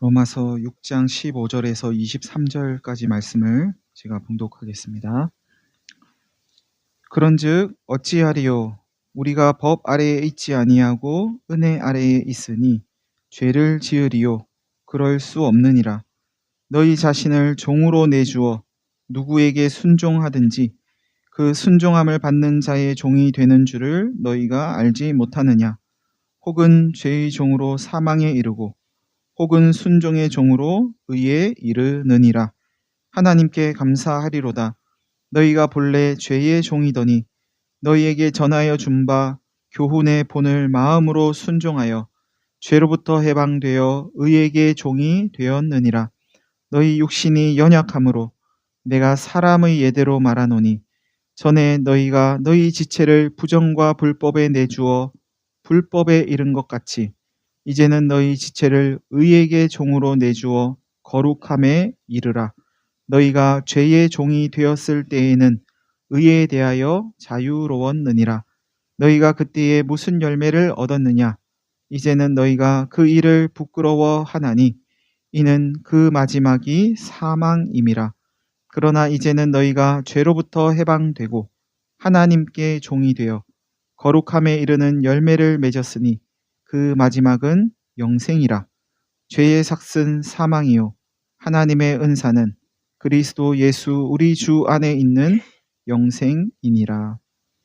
로마서 6장 15절에서 23절까지 말씀을 제가 봉독하겠습니다. 그런즉 어찌하리요? 우리가 법 아래에 있지 아니하고 은혜 아래에 있으니 죄를 지으리요? 그럴 수 없느니라. 너희 자신을 종으로 내주어 누구에게 순종하든지 그 순종함을 받는 자의 종이 되는 줄을 너희가 알지 못하느냐? 혹은 죄의 종으로 사망에 이르고 혹은 순종의 종으로 의에 이르느니라. 하나님께 감사하리로다. 너희가 본래 죄의 종이더니 너희에게 전하여 준 바 교훈의 본을 마음으로 순종하여 죄로부터 해방되어 의에게 종이 되었느니라. 너희 육신이 연약함으로 내가 사람의 예대로 말하노니 전에 너희가 너희 지체를 부정과 불법에 내주어 불법에 이른 것 같이 이제는 너희 지체를 의에게 종으로 내주어 거룩함에 이르라. 너희가 죄의 종이 되었을 때에는 의에 대하여 자유로웠느니라. 너희가 그때에 무슨 열매를 얻었느냐? 이제는 너희가 그 일을 부끄러워하나니 이는 그 마지막이 사망임이라. 그러나 이제는 너희가 죄로부터 해방되고 하나님께 종이 되어 거룩함에 이르는 열매를 맺었으니 그 마지막은 영생이라. 죄의 삭은 사망이요 하나님의 은사는 그리스도 예수 우리 주 안에 있는 영생이니라.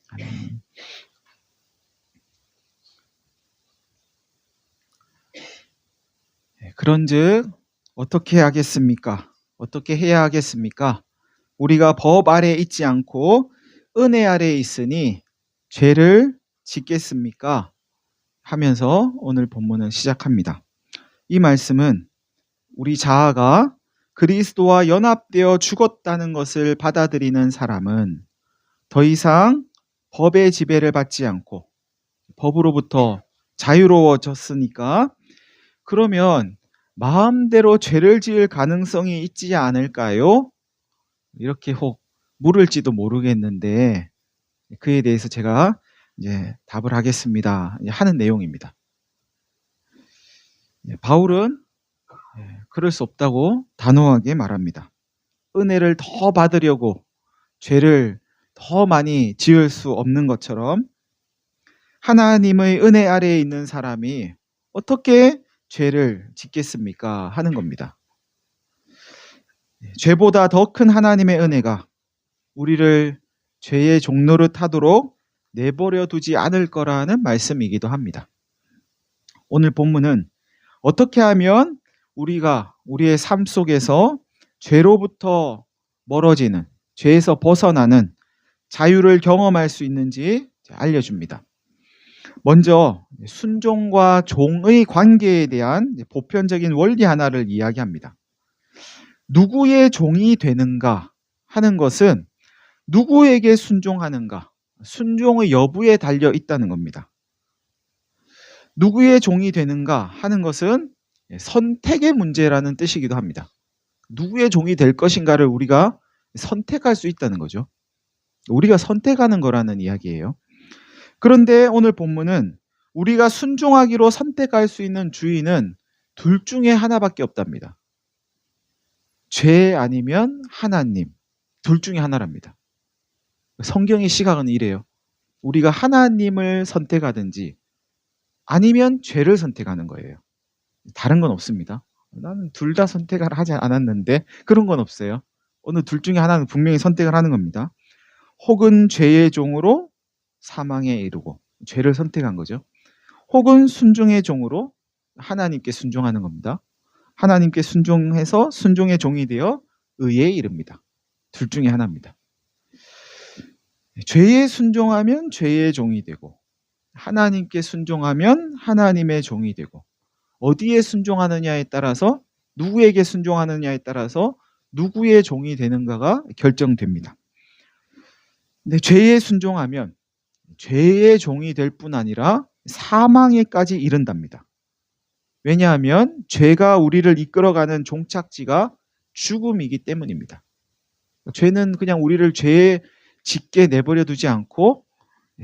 아멘. 그런즉 어떻게 하겠습니까? 어떻게 해야 하겠습니까? 우리가 법 아래에 있지 않고 은혜 아래에 있으니 죄를 짓겠습니까? 하면서 오늘 본문을 시작합니다. 이 말씀은 우리 자아가 그리스도와 연합되어 죽었다는 것을 받아들이는 사람은 더 이상 법의 지배를 받지 않고 법으로부터 자유로워졌으니까 그러면 마음대로 죄를 지을 가능성이 있지 않을까요? 이렇게 혹 물을지도 모르겠는데 그에 대해서 제가 이제 답을 하겠습니다. 하는 내용입니다. 바울은 그럴 수 없다고 단호하게 말합니다. 은혜를 더 받으려고 죄를 더 많이 지을 수 없는 것처럼 하나님의 은혜 아래에 있는 사람이 어떻게 죄를 짓겠습니까? 하는 겁니다. 죄보다 더 큰 하나님의 은혜가 우리를 죄의 종노릇 하도록 내버려 두지 않을 거라는 말씀이기도 합니다. 오늘 본문은 어떻게 하면 우리가 우리의 삶 속에서 죄로부터 멀어지는, 죄에서 벗어나는 자유를 경험할 수 있는지 알려줍니다. 먼저 순종과 종의 관계에 대한 보편적인 원리 하나를 이야기합니다. 누구의 종이 되는가 하는 것은 누구에게 순종하는가, 순종의 여부에 달려 있다는 겁니다. 누구의 종이 되는가 하는 것은 선택의 문제라는 뜻이기도 합니다. 누구의 종이 될 것인가를 우리가 선택할 수 있다는 거죠. 우리가 선택하는 거라는 이야기예요. 그런데 오늘 본문은 우리가 순종하기로 선택할 수 있는 주인은 둘 중에 하나밖에 없답니다. 죄 아니면 하나님, 둘 중에 하나랍니다. 성경의 시각은 이래요. 우리가 하나님을 선택하든지 아니면 죄를 선택하는 거예요. 다른 건 없습니다. 나는 둘 다 선택을 하지 않았는데 그런 건 없어요. 어느 둘 중에 하나는 분명히 선택을 하는 겁니다. 혹은 죄의 종으로 사망에 이르고 죄를 선택한 거죠. 혹은 순종의 종으로 하나님께 순종하는 겁니다. 하나님께 순종해서 순종의 종이 되어 의에 이릅니다. 둘 중에 하나입니다. 죄에 순종하면 죄의 종이 되고 하나님께 순종하면 하나님의 종이 되고 어디에 순종하느냐에 따라서 누구에게 순종하느냐에 따라서 누구의 종이 되는가가 결정됩니다. 근데 죄에 순종하면 죄의 종이 될 뿐 아니라 사망에까지 이른답니다. 왜냐하면 죄가 우리를 이끌어가는 종착지가 죽음이기 때문입니다. 죄는 그냥 우리를 죄에 짓게 내버려 두지 않고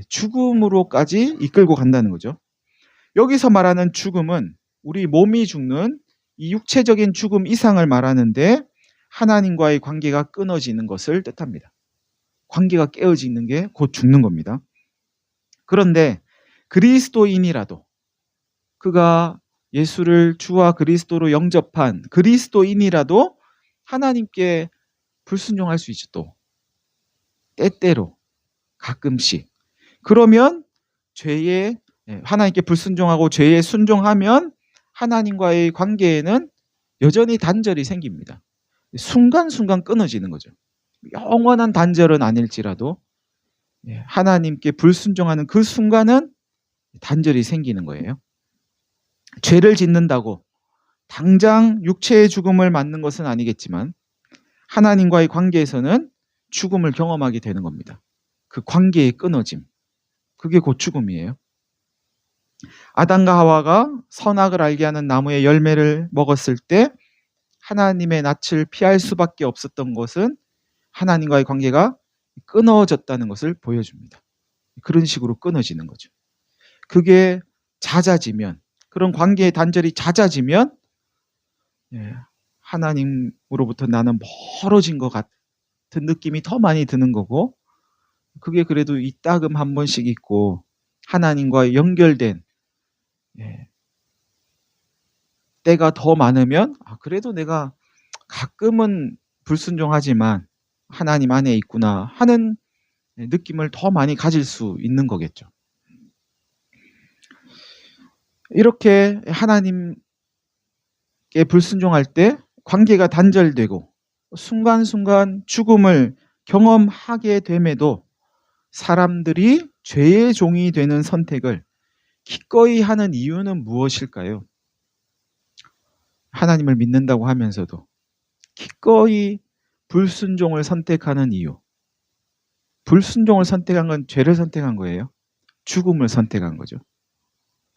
죽음으로까지 이끌고 간다는 거죠. 여기서 말하는 죽음은 우리 몸이 죽는 이 육체적인 죽음 이상을 말하는데 하나님과의 관계가 끊어지는 것을 뜻합니다. 관계가 깨어지는 게 곧 죽는 겁니다. 그런데 그리스도인이라도, 그가 예수를 주와 그리스도로 영접한 그리스도인이라도 하나님께 불순종할 수 있죠. 또 때때로, 가끔씩. 그러면 하나님께 불순종하고 죄에 순종하면 하나님과의 관계에는 여전히 단절이 생깁니다. 순간순간 끊어지는 거죠. 영원한 단절은 아닐지라도 하나님께 불순종하는 그 순간은 단절이 생기는 거예요. 죄를 짓는다고 당장 육체의 죽음을 맞는 것은 아니겠지만 하나님과의 관계에서는 죽음을 경험하게 되는 겁니다. 그 관계의 끊어짐, 그게 곧 죽음이에요. 아담과 하와가 선악을 알게 하는 나무의 열매를 먹었을 때 하나님의 낯을 피할 수밖에 없었던 것은 하나님과의 관계가 끊어졌다는 것을 보여줍니다. 그런 식으로 끊어지는 거죠. 그게 잦아지면, 그런 관계의 단절이 잦아지면 하나님으로부터 나는 멀어진 것 같은 느낌이 더 많이 드는 거고, 그게 그래도 이따금 한 번씩 있고 하나님과 연결된 때가 더 많으면 그래도 내가 가끔은 불순종하지만 하나님 안에 있구나 하는 느낌을 더 많이 가질 수 있는 거겠죠. 이렇게 하나님께 불순종할 때 관계가 단절되고 순간순간 죽음을 경험하게 됨에도 사람들이 죄의 종이 되는 선택을 기꺼이 하는 이유는 무엇일까요? 하나님을 믿는다고 하면서도 기꺼이 불순종을 선택하는 이유. 불순종을 선택한 건 죄를 선택한 거예요. 죽음을 선택한 거죠.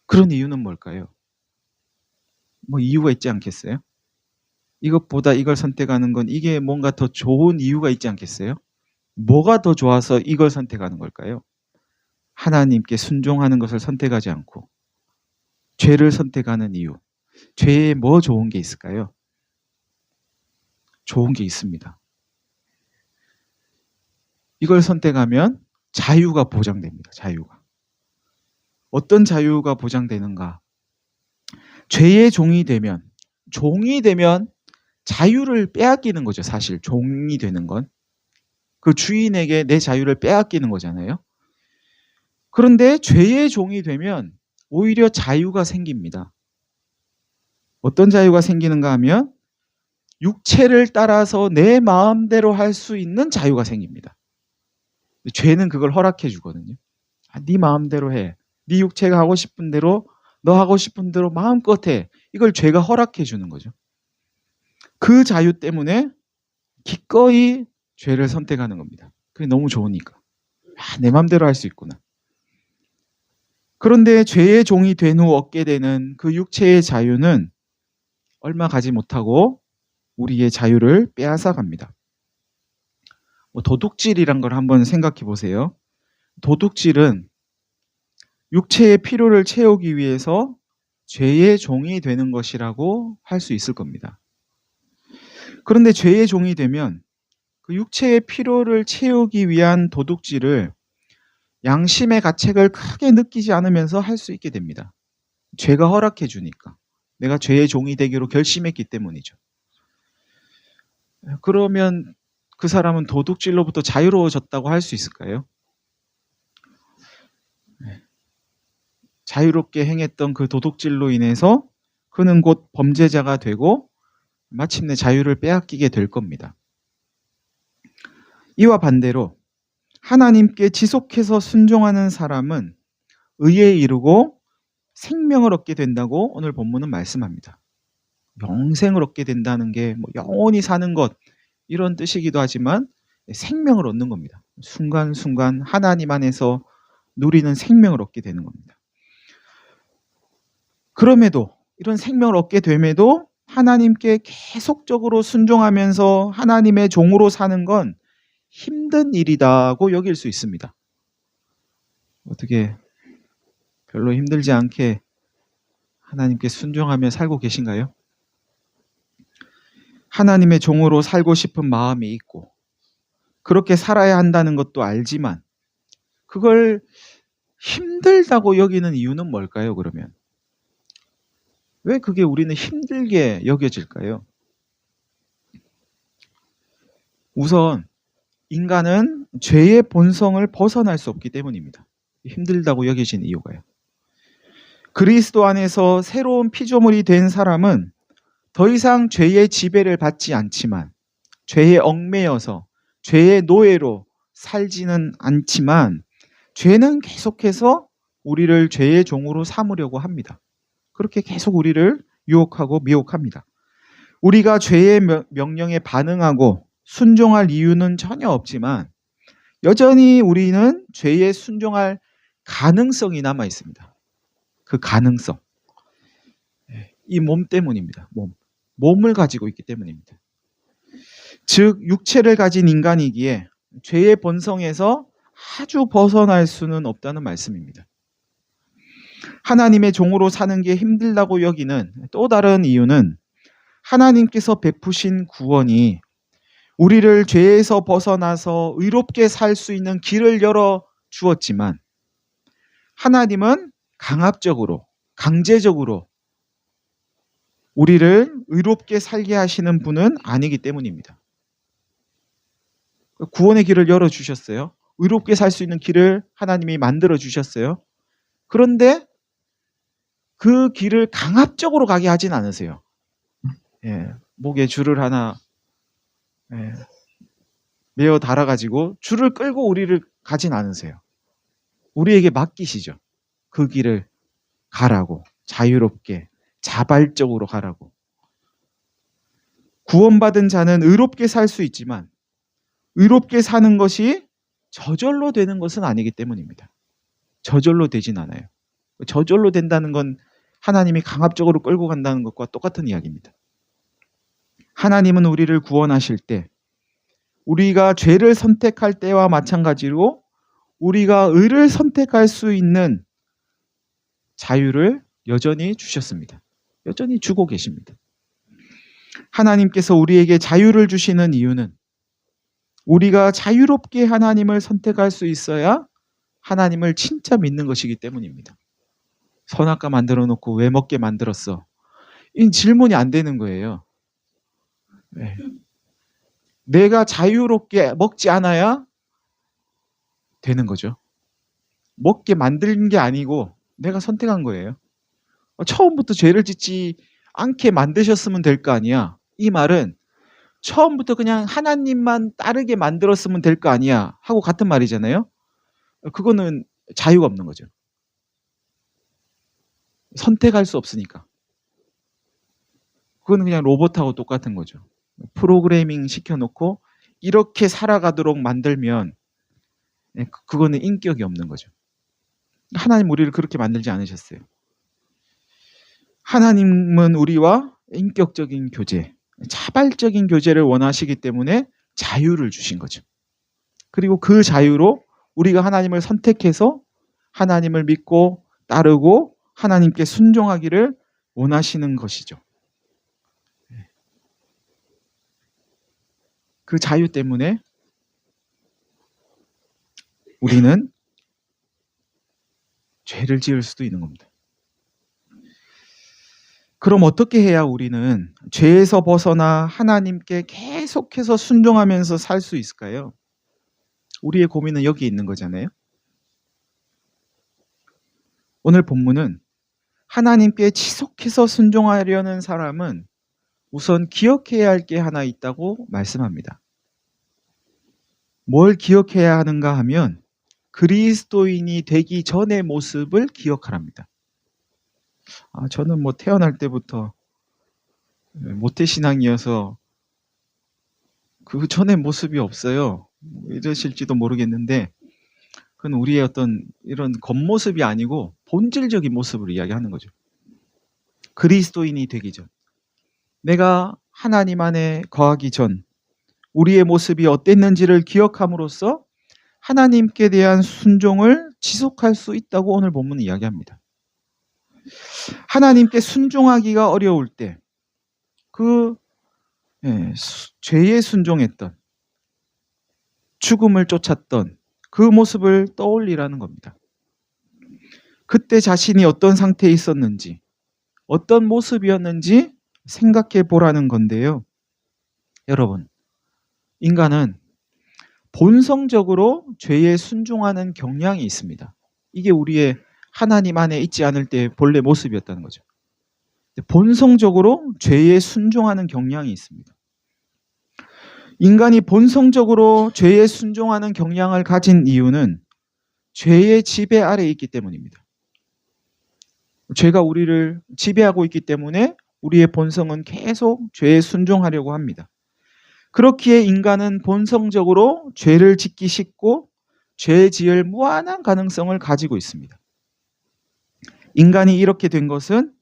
그런 이유는 뭘까요? 뭐 이유가 있지 않겠어요? 이것보다 이걸 선택하는 건 이게 뭔가 더 좋은 이유가 있지 않겠어요? 뭐가 더 좋아서 이걸 선택하는 걸까요? 하나님께 순종하는 것을 선택하지 않고 죄를 선택하는 이유. 죄에 뭐 좋은 게 있을까요? 좋은 게 있습니다. 이걸 선택하면 자유가 보장됩니다. 자유가. 어떤 자유가 보장되는가? 죄의 종이 되면 자유를 빼앗기는 거죠. 사실 종이 되는 건. 그 주인에게 내 자유를 빼앗기는 거잖아요. 그런데 죄의 종이 되면 오히려 자유가 생깁니다. 어떤 자유가 생기는가 하면 육체를 따라서 내 마음대로 할 수 있는 자유가 생깁니다. 죄는 그걸 허락해 주거든요. 네 마음대로 해. 네 육체가 하고 싶은 대로, 너 하고 싶은 대로 마음껏 해. 이걸 죄가 허락해 주는 거죠. 그 자유 때문에 기꺼이 죄를 선택하는 겁니다. 그게 너무 좋으니까. 내 마음대로 할 수 있구나. 그런데 죄의 종이 된 후 얻게 되는 그 육체의 자유는 얼마 가지 못하고 우리의 자유를 빼앗아 갑니다. 도둑질이란 걸 한번 생각해 보세요. 도둑질은 육체의 필요를 채우기 위해서 죄의 종이 되는 것이라고 할 수 있을 겁니다. 그런데 죄의 종이 되면 그 육체의 필요를 채우기 위한 도둑질을 양심의 가책을 크게 느끼지 않으면서 할 수 있게 됩니다. 죄가 허락해 주니까. 내가 죄의 종이 되기로 결심했기 때문이죠. 그러면 그 사람은 도둑질로부터 자유로워졌다고 할 수 있을까요? 자유롭게 행했던 그 도둑질로 인해서 그는 곧 범죄자가 되고 마침내 자유를 빼앗기게 될 겁니다. 이와 반대로 하나님께 지속해서 순종하는 사람은 의에 이르고 생명을 얻게 된다고 오늘 본문은 말씀합니다. 영생을 얻게 된다는 게 영원히 사는 것 이런 뜻이기도 하지만 생명을 얻는 겁니다. 순간순간 하나님 안에서 누리는 생명을 얻게 되는 겁니다. 그럼에도 이런 생명을 얻게 됨에도 하나님께 계속적으로 순종하면서 하나님의 종으로 사는 건 힘든 일이다고 여길 수 있습니다. 어떻게 별로 힘들지 않게 하나님께 순종하며 살고 계신가요? 하나님의 종으로 살고 싶은 마음이 있고 그렇게 살아야 한다는 것도 알지만 그걸 힘들다고 여기는 이유는 뭘까요, 그러면? 왜 그게 우리는 힘들게 여겨질까요? 우선 인간은 죄의 본성을 벗어날 수 없기 때문입니다. 힘들다고 여겨진 이유가요. 그리스도 안에서 새로운 피조물이 된 사람은 더 이상 죄의 지배를 받지 않지만 죄에 얽매여서 죄의 노예로 살지는 않지만 죄는 계속해서 우리를 죄의 종으로 삼으려고 합니다. 그렇게 계속 우리를 유혹하고 미혹합니다. 우리가 죄의 명령에 반응하고 순종할 이유는 전혀 없지만 여전히 우리는 죄에 순종할 가능성이 남아 있습니다. 그 가능성. 이 몸 때문입니다. 몸을 가지고 있기 때문입니다. 즉 육체를 가진 인간이기에 죄의 본성에서 아주 벗어날 수는 없다는 말씀입니다. 하나님의 종으로 사는 게 힘들다고 여기는 또 다른 이유는 하나님께서 베푸신 구원이 우리를 죄에서 벗어나서 의롭게 살 수 있는 길을 열어 주었지만 하나님은 강압적으로, 강제적으로 우리를 의롭게 살게 하시는 분은 아니기 때문입니다. 구원의 길을 열어주셨어요. 의롭게 살 수 있는 길을 하나님이 만들어 주셨어요. 그런데 그 길을 강압적으로 가게 하진 않으세요. 목에 줄을 하나 메어 달아가지고 줄을 끌고 우리를 가진 않으세요. 우리에게 맡기시죠. 그 길을 가라고, 자유롭게, 자발적으로 가라고. 구원받은 자는 의롭게 살 수 있지만 의롭게 사는 것이 저절로 되는 것은 아니기 때문입니다. 저절로 되진 않아요. 저절로 된다는 건 하나님이 강압적으로 끌고 간다는 것과 똑같은 이야기입니다. 하나님은 우리를 구원하실 때 우리가 죄를 선택할 때와 마찬가지로 우리가 의를 선택할 수 있는 자유를 여전히 주셨습니다. 여전히 주고 계십니다. 하나님께서 우리에게 자유를 주시는 이유는 우리가 자유롭게 하나님을 선택할 수 있어야 하나님을 진짜 믿는 것이기 때문입니다. 선악과 만들어 놓고 왜 먹게 만들었어? 이 질문이 안 되는 거예요. 내가 자유롭게 먹지 않아야 되는 거죠. 먹게 만든 게 아니고 내가 선택한 거예요. 처음부터 죄를 짓지 않게 만드셨으면 될 거 아니야. 이 말은 처음부터 그냥 하나님만 따르게 만들었으면 될 거 아니야 하고 같은 말이잖아요. 그거는 자유가 없는 거죠. 선택할 수 없으니까. 그거는 그냥 로봇하고 똑같은 거죠. 프로그래밍 시켜놓고 이렇게 살아가도록 만들면 그거는 인격이 없는 거죠. 하나님 우리를 그렇게 만들지 않으셨어요. 하나님은 우리와 인격적인 교제, 자발적인 교제를 원하시기 때문에 자유를 주신 거죠. 그리고 그 자유로 우리가 하나님을 선택해서 하나님을 믿고 따르고 하나님께 순종하기를 원하시는 것이죠. 그 자유 때문에 우리는 죄를 지을 수도 있는 겁니다. 그럼 어떻게 해야 우리는 죄에서 벗어나 하나님께 계속해서 순종하면서 살 수 있을까요? 우리의 고민은 여기 있는 거잖아요. 오늘 본문은 하나님께 지속해서 순종하려는 사람은 우선 기억해야 할 게 하나 있다고 말씀합니다. 뭘 기억해야 하는가 하면 그리스도인이 되기 전의 모습을 기억하랍니다. 저는 태어날 때부터 모태신앙이어서 그 전의 모습이 없어요. 이러실지도 모르겠는데 그건 우리의 어떤 이런 겉모습이 아니고 본질적인 모습을 이야기하는 거죠. 그리스도인이 되기 전, 내가 하나님 안에 거하기 전 우리의 모습이 어땠는지를 기억함으로써 하나님께 대한 순종을 지속할 수 있다고 오늘 본문은 이야기합니다. 하나님께 순종하기가 어려울 때, 죄에 순종했던, 죽음을 쫓았던 그 모습을 떠올리라는 겁니다. 그때 자신이 어떤 상태에 있었는지, 어떤 모습이었는지 생각해 보라는 건데요. 여러분, 인간은 본성적으로 죄에 순종하는 경향이 있습니다. 이게 우리의 하나님 안에 있지 않을 때 본래 모습이었다는 거죠. 본성적으로 죄에 순종하는 경향이 있습니다. 인간이 본성적으로 죄에 순종하는 경향을 가진 이유는 죄의 지배 아래에 있기 때문입니다. 죄가 우리를 지배하고 있기 때문에 우리의 본성은 계속 죄에 순종하려고 합니다. 그렇기에 인간은 본성적으로 죄를 짓기 쉽고 죄 지을 무한한 가능성을 가지고 있습니다. 인간이 이렇게 된 것은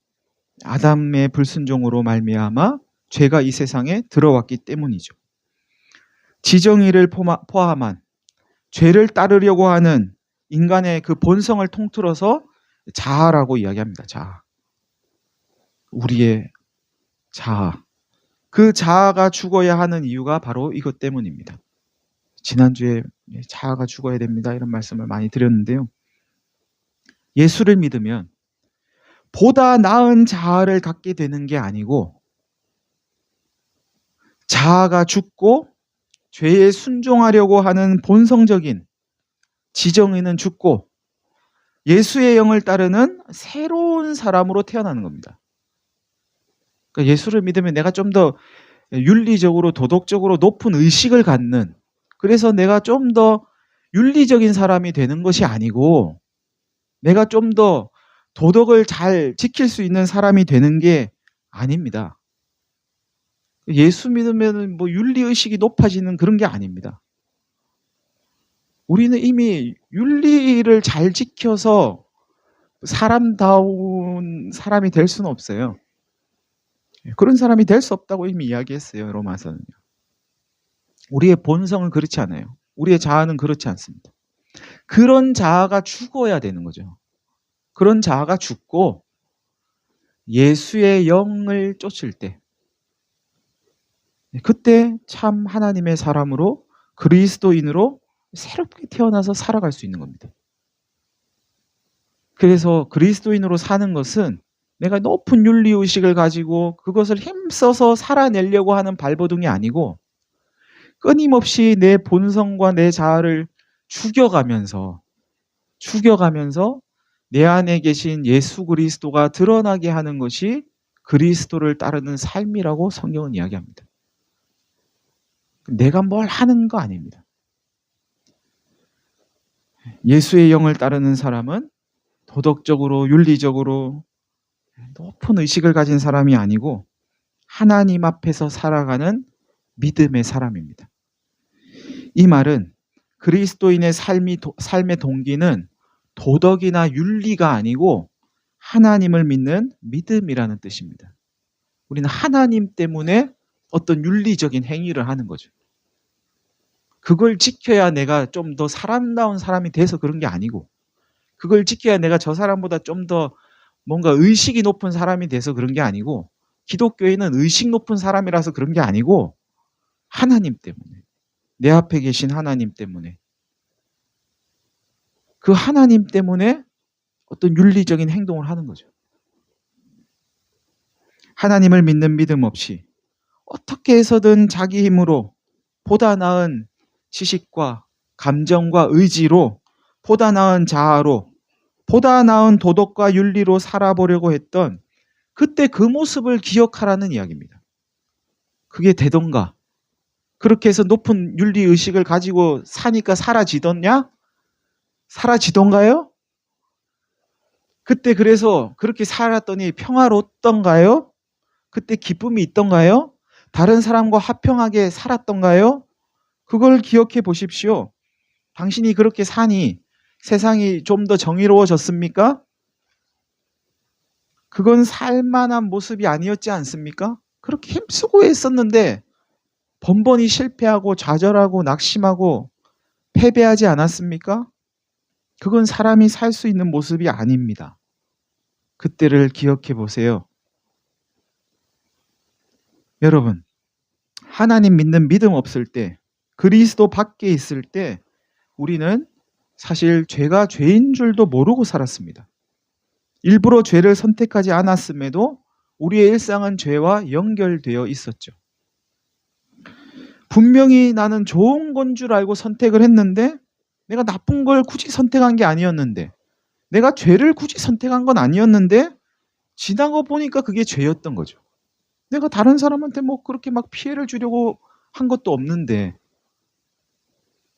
아담의 불순종으로 말미암아 죄가 이 세상에 들어왔기 때문이죠. 지정의를 포함한 죄를 따르려고 하는 인간의 그 본성을 통틀어서 자아라고 이야기합니다. 자아. 우리의 자아. 그 자아가 죽어야 하는 이유가 바로 이것 때문입니다. 지난주에 자아가 죽어야 됩니다. 이런 말씀을 많이 드렸는데요. 예수를 믿으면 보다 나은 자아를 갖게 되는 게 아니고 자아가 죽고 죄에 순종하려고 하는 본성적인 지정의는 죽고 예수의 영을 따르는 새로운 사람으로 태어나는 겁니다. 그러니까 예수를 믿으면 내가 좀 더 윤리적으로 도덕적으로 높은 의식을 갖는, 그래서 내가 좀 더 윤리적인 사람이 되는 것이 아니고 내가 좀 더 도덕을 잘 지킬 수 있는 사람이 되는 게 아닙니다. 예수 믿으면 뭐 윤리의식이 높아지는 그런 게 아닙니다. 우리는 이미 윤리를 잘 지켜서 사람다운 사람이 될 수는 없어요. 그런 사람이 될 수 없다고 이미 이야기했어요. 로마서는요. 우리의 본성은 그렇지 않아요. 우리의 자아는 그렇지 않습니다. 그런 자아가 죽어야 되는 거죠. 그런 자아가 죽고 예수의 영을 쫓을 때, 그때 참 하나님의 사람으로 그리스도인으로 새롭게 태어나서 살아갈 수 있는 겁니다. 그래서 그리스도인으로 사는 것은 내가 높은 윤리의식을 가지고 그것을 힘써서 살아내려고 하는 발버둥이 아니고 끊임없이 내 본성과 내 자아를 죽여가면서 내 안에 계신 예수 그리스도가 드러나게 하는 것이 그리스도를 따르는 삶이라고 성경은 이야기합니다. 내가 뭘 하는 거 아닙니다. 예수의 영을 따르는 사람은 도덕적으로 윤리적으로 높은 의식을 가진 사람이 아니고 하나님 앞에서 살아가는 믿음의 사람입니다. 이 말은 그리스도인의 삶의 동기는 도덕이나 윤리가 아니고 하나님을 믿는 믿음이라는 뜻입니다. 우리는 하나님 때문에 어떤 윤리적인 행위를 하는 거죠. 그걸 지켜야 내가 좀 더 사람다운 사람이 돼서 그런 게 아니고, 그걸 지켜야 내가 저 사람보다 좀 더 뭔가 의식이 높은 사람이 돼서 그런 게 아니고, 기독교인은 의식 높은 사람이라서 그런 게 아니고 하나님 때문에, 내 앞에 계신 하나님 때문에, 그 하나님 때문에 어떤 윤리적인 행동을 하는 거죠. 하나님을 믿는 믿음 없이 어떻게 해서든 자기 힘으로 보다 나은 지식과 감정과 의지로, 보다 나은 자아로, 보다 나은 도덕과 윤리로 살아보려고 했던 그때 그 모습을 기억하라는 이야기입니다. 그게 되던가, 그렇게 해서 높은 윤리의식을 가지고 사니까 사라지던가요? 그때 그래서 그렇게 살았더니 평화롭던가요? 그때 기쁨이 있던가요? 다른 사람과 화평하게 살았던가요? 그걸 기억해 보십시오. 당신이 그렇게 사니 세상이 좀 더 정의로워졌습니까? 그건 살만한 모습이 아니었지 않습니까? 그렇게 힘쓰고 했었는데 번번이 실패하고 좌절하고 낙심하고 패배하지 않았습니까? 그건 사람이 살 수 있는 모습이 아닙니다. 그때를 기억해 보세요. 여러분, 하나님 믿는 믿음 없을 때, 그리스도 밖에 있을 때 우리는 사실 죄가 죄인 줄도 모르고 살았습니다. 일부러 죄를 선택하지 않았음에도 우리의 일상은 죄와 연결되어 있었죠. 분명히 나는 좋은 건 줄 알고 선택을 했는데 내가 나쁜 걸 굳이 선택한 게 아니었는데, 내가 죄를 굳이 선택한 건 아니었는데 지나고 보니까 그게 죄였던 거죠. 내가 다른 사람한테 뭐 그렇게 막 피해를 주려고 한 것도 없는데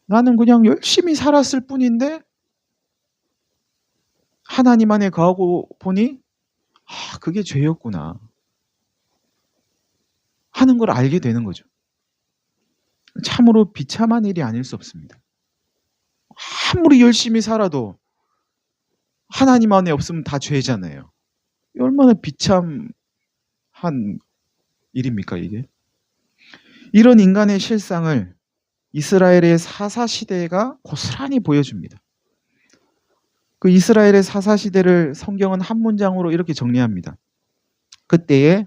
나는 그냥 열심히 살았을 뿐인데 하나님 안에 거하고 보니 그게 죄였구나 하는 걸 알게 되는 거죠. 참으로 비참한 일이 아닐 수 없습니다. 아무리 열심히 살아도 하나님 안에 없으면 다 죄잖아요. 얼마나 비참한 일입니까 이게? 이런 인간의 실상을 이스라엘의 사사시대가 고스란히 보여줍니다. 그 이스라엘의 사사시대를 성경은 한 문장으로 이렇게 정리합니다. 그때에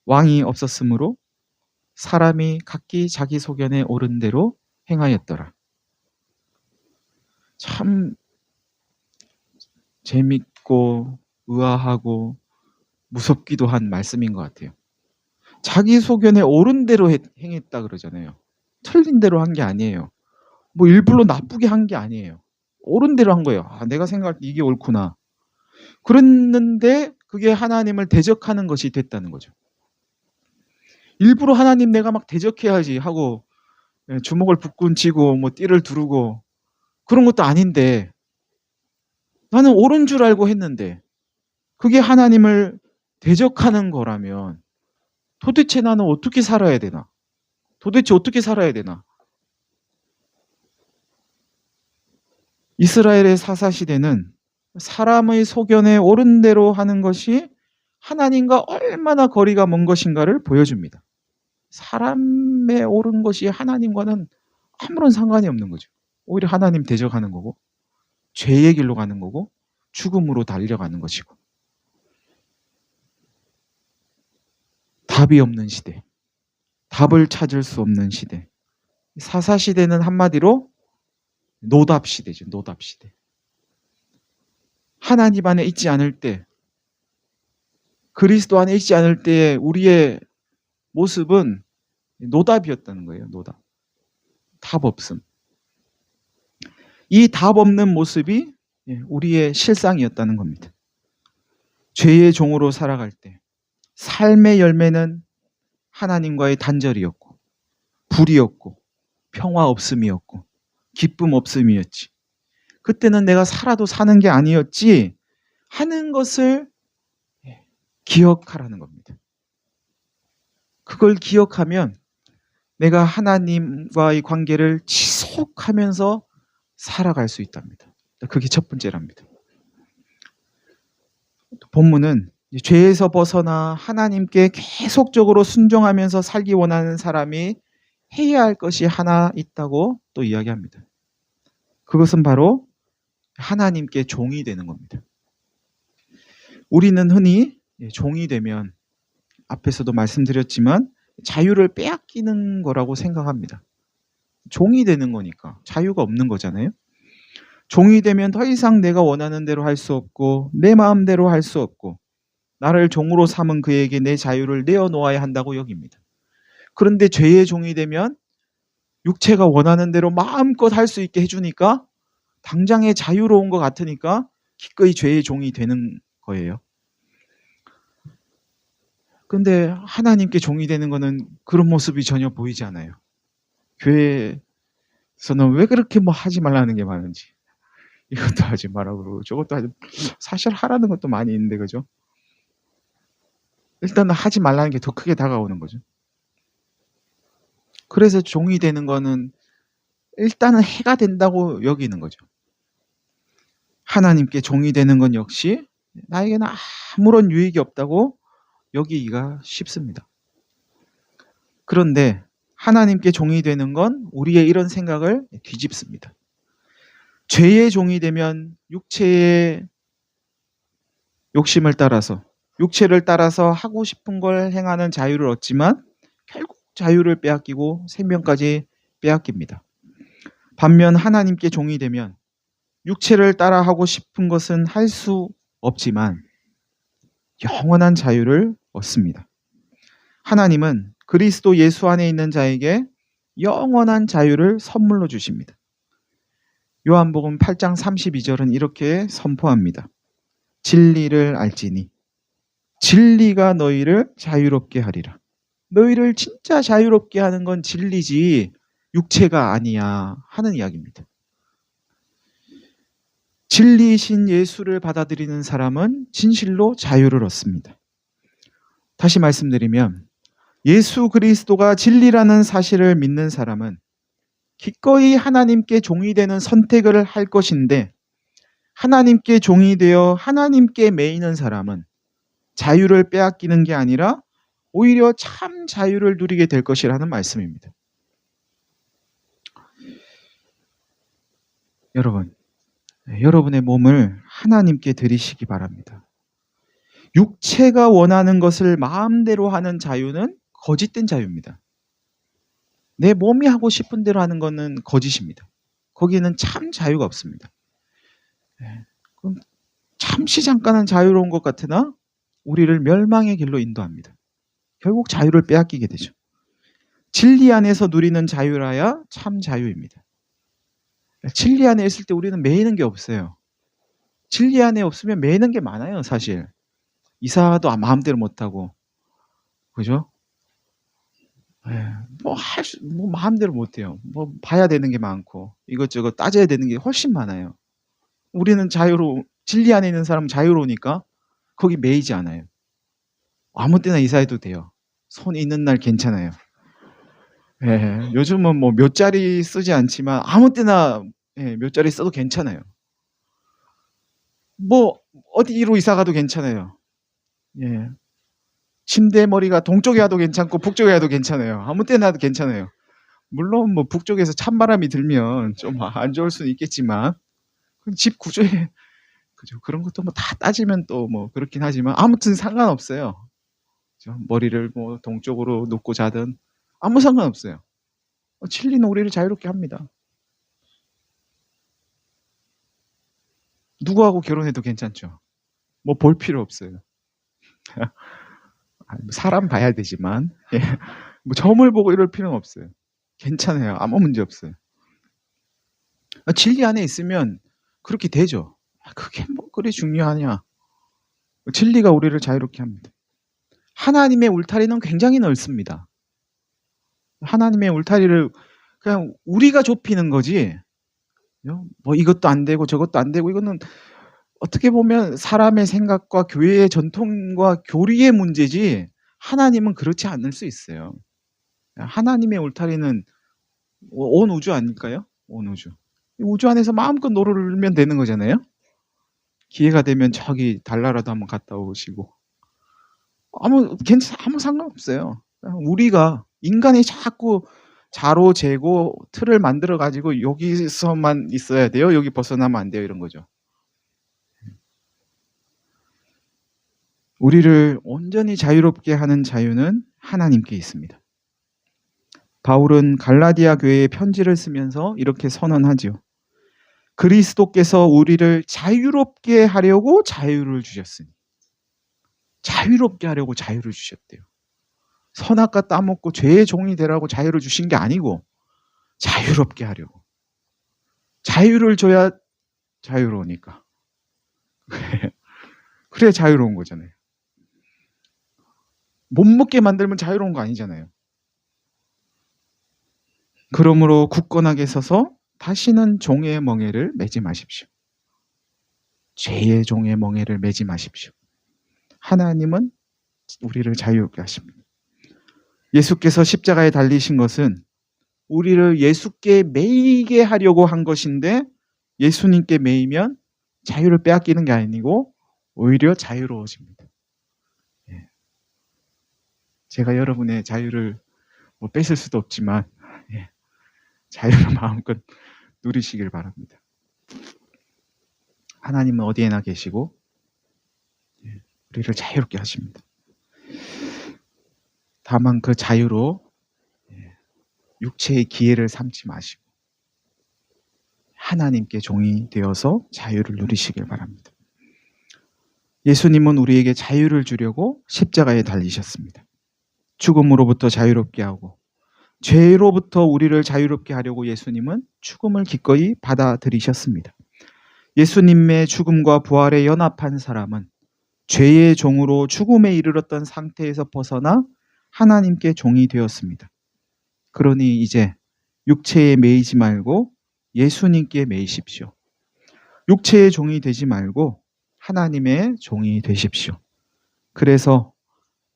왕이 없었으므로 사람이 각기 자기 소견에 옳은 대로 행하였더라. 참 재밌고 의아하고 무섭기도 한 말씀인 것 같아요. 자기 소견에 옳은 대로 행했다 그러잖아요. 틀린 대로 한 게 아니에요. 뭐 일부러 나쁘게 한 게 아니에요. 옳은 대로 한 거예요. 내가 생각할 때 이게 옳구나. 그랬는데 그게 하나님을 대적하는 것이 됐다는 거죠. 일부러 하나님 내가 막 대적해야지 하고 주먹을 북군 치고 뭐 띠를 두르고 그런 것도 아닌데 나는 옳은 줄 알고 했는데 그게 하나님을 대적하는 거라면 도대체 나는 어떻게 살아야 되나? 도대체 어떻게 살아야 되나? 이스라엘의 사사시대는 사람의 소견에 옳은 대로 하는 것이 하나님과 얼마나 거리가 먼 것인가를 보여줍니다. 사람의 옳은 것이 하나님과는 아무런 상관이 없는 거죠. 오히려 하나님 대적하는 거고 죄의 길로 가는 거고 죽음으로 달려가는 것이고 답이 없는 시대, 답을 찾을 수 없는 시대. 사사시대는 한마디로 노답시대죠. 노답시대. 하나님 안에 있지 않을 때, 그리스도 안에 있지 않을 때의 우리의 모습은 노답이었다는 거예요. 노답. 답 없음. 이 답 없는 모습이 우리의 실상이었다는 겁니다. 죄의 종으로 살아갈 때 삶의 열매는 하나님과의 단절이었고 불이었고 평화 없음이었고 기쁨 없음이었지. 그때는 내가 살아도 사는 게 아니었지 하는 것을 기억하라는 겁니다. 그걸 기억하면 내가 하나님과의 관계를 지속하면서 살아갈 수 있답니다. 그게 첫 번째랍니다. 본문은 죄에서 벗어나 하나님께 계속적으로 순종하면서 살기 원하는 사람이 해야 할 것이 하나 있다고 또 이야기합니다. 그것은 바로 하나님께 종이 되는 겁니다. 우리는 흔히 종이 되면 앞에서도 말씀드렸지만 자유를 빼앗기는 거라고 생각합니다. 종이 되는 거니까 자유가 없는 거잖아요. 종이 되면 더 이상 내가 원하는 대로 할 수 없고 내 마음대로 할 수 없고 나를 종으로 삼은 그에게 내 자유를 내어놓아야 한다고 여깁니다. 그런데 죄의 종이 되면 육체가 원하는 대로 마음껏 할 수 있게 해주니까 당장에 자유로운 것 같으니까 기꺼이 죄의 종이 되는 거예요. 근데 하나님께 종이 되는 거는 그런 모습이 전혀 보이지 않아요. 교회에서는 왜 그렇게 뭐 하지 말라는 게 많은지, 이것도 하지 말라고 그러고 저것도 하지, 사실 하라는 것도 많이 있는데 그죠? 일단은 하지 말라는 게 더 크게 다가오는 거죠. 그래서 종이 되는 거는 일단은 해가 된다고 여기는 거죠. 하나님께 종이 되는 건 역시 나에게는 아무런 유익이 없다고 여기기가 쉽습니다. 그런데 하나님께 종이 되는 건 우리의 이런 생각을 뒤집습니다. 죄의 종이 되면 육체의 욕심을 따라서, 육체를 따라서 하고 싶은 걸 행하는 자유를 얻지만 결국 자유를 빼앗기고 생명까지 빼앗깁니다. 반면 하나님께 종이 되면 육체를 따라하고 싶은 것은 할 수 없지만 영원한 자유를 얻습니다. 하나님은 그리스도 예수 안에 있는 자에게 영원한 자유를 선물로 주십니다. 요한복음 8장 32절은 이렇게 선포합니다. 진리를 알지니 진리가 너희를 자유롭게 하리라. 너희를 진짜 자유롭게 하는 건 진리지 육체가 아니야 하는 이야기입니다. 진리이신 예수를 받아들이는 사람은 진실로 자유를 얻습니다. 다시 말씀드리면 예수 그리스도가 진리라는 사실을 믿는 사람은 기꺼이 하나님께 종이 되는 선택을 할 것인데 하나님께 종이 되어 하나님께 매이는 사람은 자유를 빼앗기는 게 아니라 오히려 참 자유를 누리게 될 것이라는 말씀입니다. 여러분, 여러분의 몸을 하나님께 드리시기 바랍니다. 육체가 원하는 것을 마음대로 하는 자유는 거짓된 자유입니다. 내 몸이 하고 싶은 대로 하는 것은 거짓입니다. 거기에는 참 자유가 없습니다. 그럼 잠시 잠깐은 자유로운 것 같으나 우리를 멸망의 길로 인도합니다. 결국 자유를 빼앗기게 되죠. 진리 안에서 누리는 자유라야 참 자유입니다. 진리 안에 있을 때 우리는 매이는 게 없어요. 진리 안에 없으면 매이는 게 많아요, 사실. 이사도 마음대로 못하고, 그죠? 뭐 마음대로 못해요. 뭐 봐야 되는 게 많고, 이것저것 따져야 되는 게 훨씬 많아요. 우리는 진리 안에 있는 사람은 자유로우니까 거기 매이지 않아요. 아무 때나 이사해도 돼요. 손 있는 날 괜찮아요. 요즘은 뭐 몇 자리 쓰지 않지만 아무 때나 몇 자리 써도 괜찮아요. 뭐 어디로 이사 가도 괜찮아요. 침대 머리가 동쪽에 와도 괜찮고 북쪽에 와도 괜찮아요. 아무 때나 와도 괜찮아요. 물론 뭐 북쪽에서 찬바람이 들면 좀 안 좋을 수는 있겠지만 집 구조에 그죠. 그런 것도 뭐 다 따지면 또 뭐 그렇긴 하지만 아무튼 상관없어요. 그죠? 머리를 뭐 동쪽으로 놓고 자든 아무 상관없어요. 진리는 우리를 자유롭게 합니다. 누구하고 결혼해도 괜찮죠. 뭐 볼 필요 없어요. 사람 봐야 되지만 뭐 점을 보고 이럴 필요는 없어요. 괜찮아요. 아무 문제 없어요. 진리 안에 있으면 그렇게 되죠. 그게 뭐 그리 중요하냐. 진리가 우리를 자유롭게 합니다. 하나님의 울타리는 굉장히 넓습니다. 하나님의 울타리를 그냥 우리가 좁히는 거지. 뭐 이것도 안 되고 저것도 안 되고 이거는 어떻게 보면 사람의 생각과 교회의 전통과 교리의 문제지 하나님은 그렇지 않을 수 있어요. 하나님의 울타리는 온 우주 아닐까요? 온 우주. 우주 안에서 마음껏 놀면 되는 거잖아요. 기회가 되면 저기 달나라도 한번 갔다 오시고 아무 상관없어요. 우리가 인간이 자꾸 자로 재고 틀을 만들어 가지고 여기서만 있어야 돼요. 여기 벗어나면 안 돼요. 이런 거죠. 우리를 온전히 자유롭게 하는 자유는 하나님께 있습니다. 바울은 갈라디아 교회에 편지를 쓰면서 이렇게 선언하죠. 그리스도께서 우리를 자유롭게 하려고 자유를 주셨으니. 자유롭게 하려고 자유를 주셨대요. 선악과 따먹고 죄의 종이 되라고 자유를 주신 게 아니고 자유롭게 하려고. 자유를 줘야 자유로우니까. 그래 자유로운 거잖아요. 못 먹게 만들면 자유로운 거 아니잖아요. 그러므로 굳건하게 서서 다시는 종의 멍에를 매지 마십시오. 죄의 종의 멍에를 매지 마십시오. 하나님은 우리를 자유롭게 하십니다. 예수께서 십자가에 달리신 것은 우리를 예수께 매이게 하려고 한 것인데 예수님께 매이면 자유를 빼앗기는 게 아니고 오히려 자유로워집니다. 제가 여러분의 자유를 뭐 뺏을 수도 없지만 자유를 마음껏 누리시길 바랍니다. 하나님은 어디에나 계시고 우리를 자유롭게 하십니다. 다만 그 자유로 육체의 기회를 삼지 마시고 하나님께 종이 되어서 자유를 누리시길 바랍니다. 예수님은 우리에게 자유를 주려고 십자가에 달리셨습니다. 죽음으로부터 자유롭게 하고 죄로부터 우리를 자유롭게 하려고 예수님은 죽음을 기꺼이 받아들이셨습니다. 예수님의 죽음과 부활에 연합한 사람은 죄의 종으로 죽음에 이르렀던 상태에서 벗어나 하나님께 종이 되었습니다. 그러니 이제 육체에 매이지 말고 예수님께 매이십시오. 육체의 종이 되지 말고 하나님의 종이 되십시오. 그래서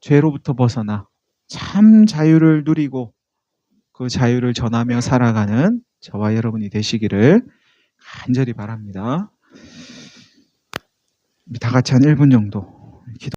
죄로부터 벗어나 참 자유를 누리고 그 자유를 전하며 살아가는 저와 여러분이 되시기를 간절히 바랍니다. 다 같이 한 1분 정도